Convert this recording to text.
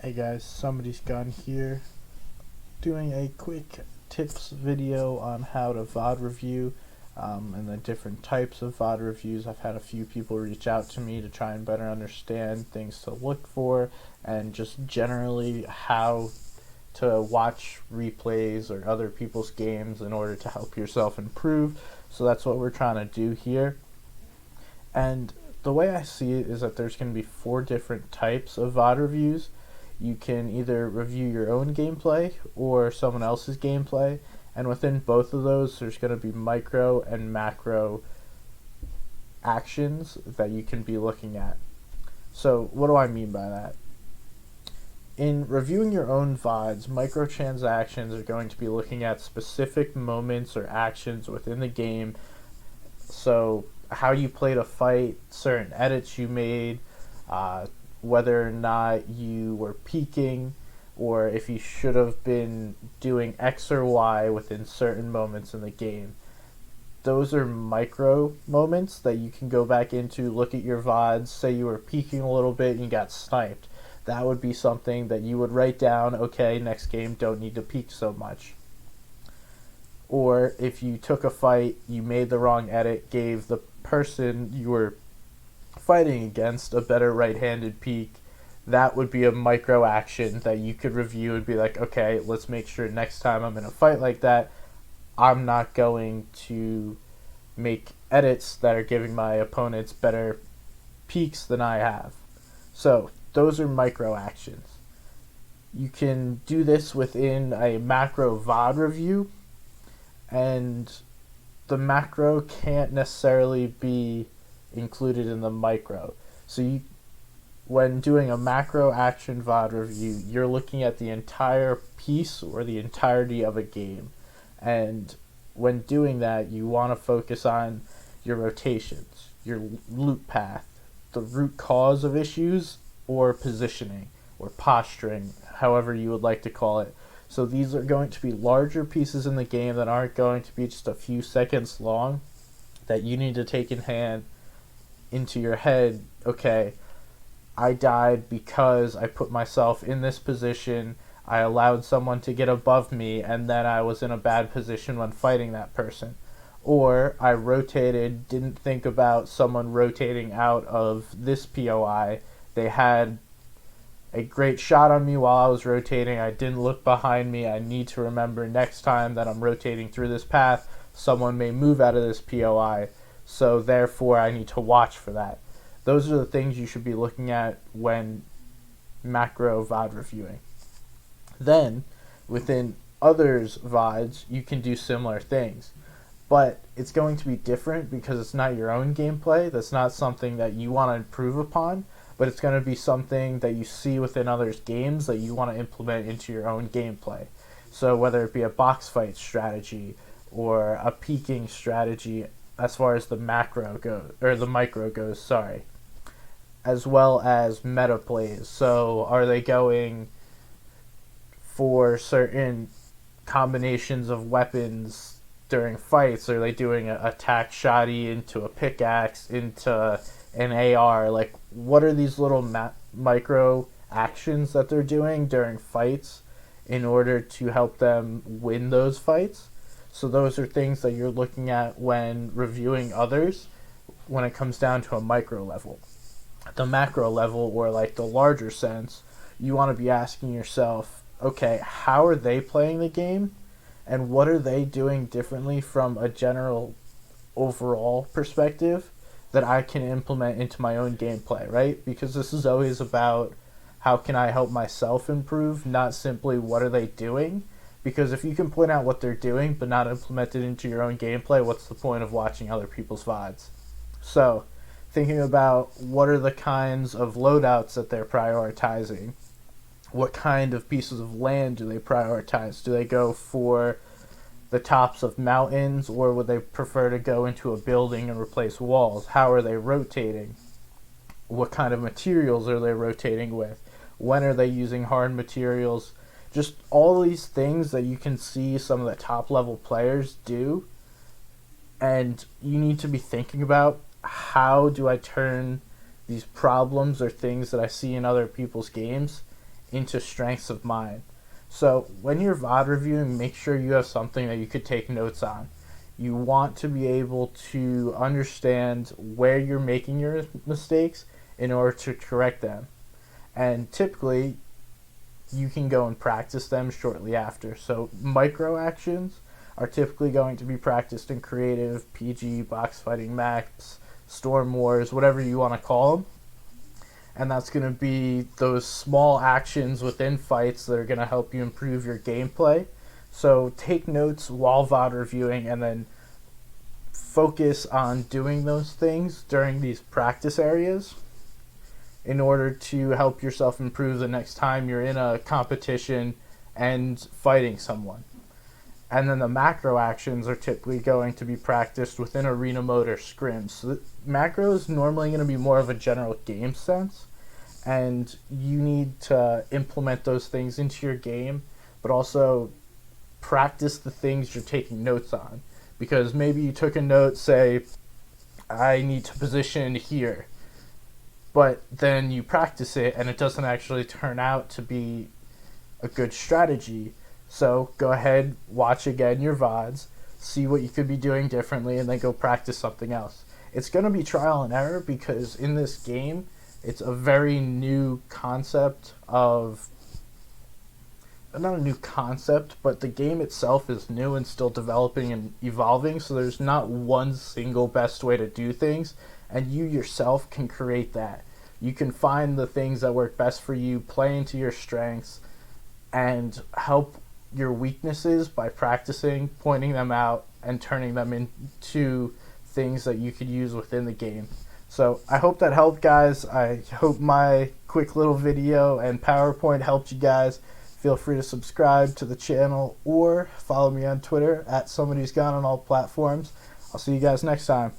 Hey guys, Somebody's Gone here, doing a quick tips video on how to VOD review and the different types of VOD reviews. I've had a few people reach out to me to try and better understand things to look for and just generally how to watch replays or other people's games in order to help yourself improve. So that's what we're trying to do here. And the way I see it is that there's going to be 4 different types of VOD reviews. You can either review your own gameplay or someone else's gameplay, and within both of those there's going to be micro and macro actions that you can be looking at. So what do I mean by that? In reviewing your own VODs, microtransactions are going to be looking at specific moments or actions within the game. So how you played a fight, certain edits you made, whether or not you were peeking, or if you should have been doing X or Y within certain moments in the game. Those are micro moments that you can go back into, look at your VODs, say you were peeking a little bit and you got sniped. That would be something that you would write down, okay, next game don't need to peek so much. Or if you took a fight, you made the wrong edit, gave the person you were fighting against a better right-handed peek, that would be a micro action that you could review and be like, okay, let's make sure next time I'm in a fight like that, I'm not going to make edits that are giving my opponents better peeks than I have. So those are micro actions. You can do this within a macro VOD review, and the macro can't necessarily be included in the micro. So when doing a macro action VOD review, you're looking at the entire piece or the entirety of a game. And when doing that, you want to focus on your rotations, your loop path, the root cause of issues, or positioning, or posturing, however you would like to call it. So these are going to be larger pieces in the game that aren't going to be just a few seconds long, that you need to take in hand into your head. Okay, I died because I put myself in this position, I allowed someone to get above me, and then I was in a bad position when fighting that person. Or I rotated, didn't think about someone rotating out of this POI. They had a great shot on me while I was rotating. I didn't look behind me. I need to remember next time that I'm rotating through this path, someone may move out of this POI. So therefore I need to watch for that. Those are the things you should be looking at when macro VOD reviewing. Then within others VODs you can do similar things, but it's going to be different because it's not your own gameplay. That's not something that you want to improve upon, but it's going to be something that you see within others' games that you want to implement into your own gameplay. So whether it be a box fight strategy or a peeking strategy, as far as the macro goes, or the micro goes, sorry, as well as meta plays. So are they going for certain combinations of weapons during fights? Are they doing an attack shotty into a pickaxe, into an AR? Like, what are these little micro actions that they're doing during fights in order to help them win those fights? So those are things that you're looking at when reviewing others when it comes down to a micro level. At the macro level, or like the larger sense, you want to be asking yourself, okay, how are they playing the game? And what are they doing differently from a general overall perspective that I can implement into my own gameplay, right? Because this is always about how can I help myself improve, not simply what are they doing. Because if you can point out what they're doing but not implement it into your own gameplay, what's the point of watching other people's VODs? So, thinking about what are the kinds of loadouts that they're prioritizing. What kind of pieces of land do they prioritize? Do they go for the tops of mountains, or would they prefer to go into a building and replace walls? How are they rotating? What kind of materials are they rotating with? When are they using hard materials? Just all these things that you can see some of the top level players do, and you need to be thinking about, how do I turn these problems or things that I see in other people's games into strengths of mind. So when you're VOD reviewing, make sure you have something that you could take notes on. You want to be able to understand where you're making your mistakes in order to correct them. And typically, you can go and practice them shortly after. So micro actions are typically going to be practiced in creative, PG, box fighting maps, storm wars, whatever you want to call them. And that's going to be those small actions within fights that are going to help you improve your gameplay. So take notes while VOD reviewing and then focus on doing those things during these practice areas in order to help yourself improve the next time you're in a competition and fighting someone. And then the macro actions are typically going to be practiced within arena mode or scrims. So the macro is normally going to be more of a general game sense, and you need to implement those things into your game, but also practice the things you're taking notes on. Because maybe you took a note, say, I need to position here, but then you practice it and it doesn't actually turn out to be a good strategy. So go ahead, watch again your VODs, see what you could be doing differently, and then go practice something else. It's going to be trial and error because in this game, it's a very new concept of, not a new concept, but the game itself is new and still developing and evolving, so there's not one single best way to do things, and you yourself can create that. You can find the things that work best for you, play into your strengths, and help your weaknesses by practicing, pointing them out, and turning them into things that you could use within the game. So I hope that helped, guys. I hope my quick little video and PowerPoint helped you guys. Feel free to subscribe to the channel or follow me on Twitter @somebody'sgone on all platforms. I'll see you guys next time.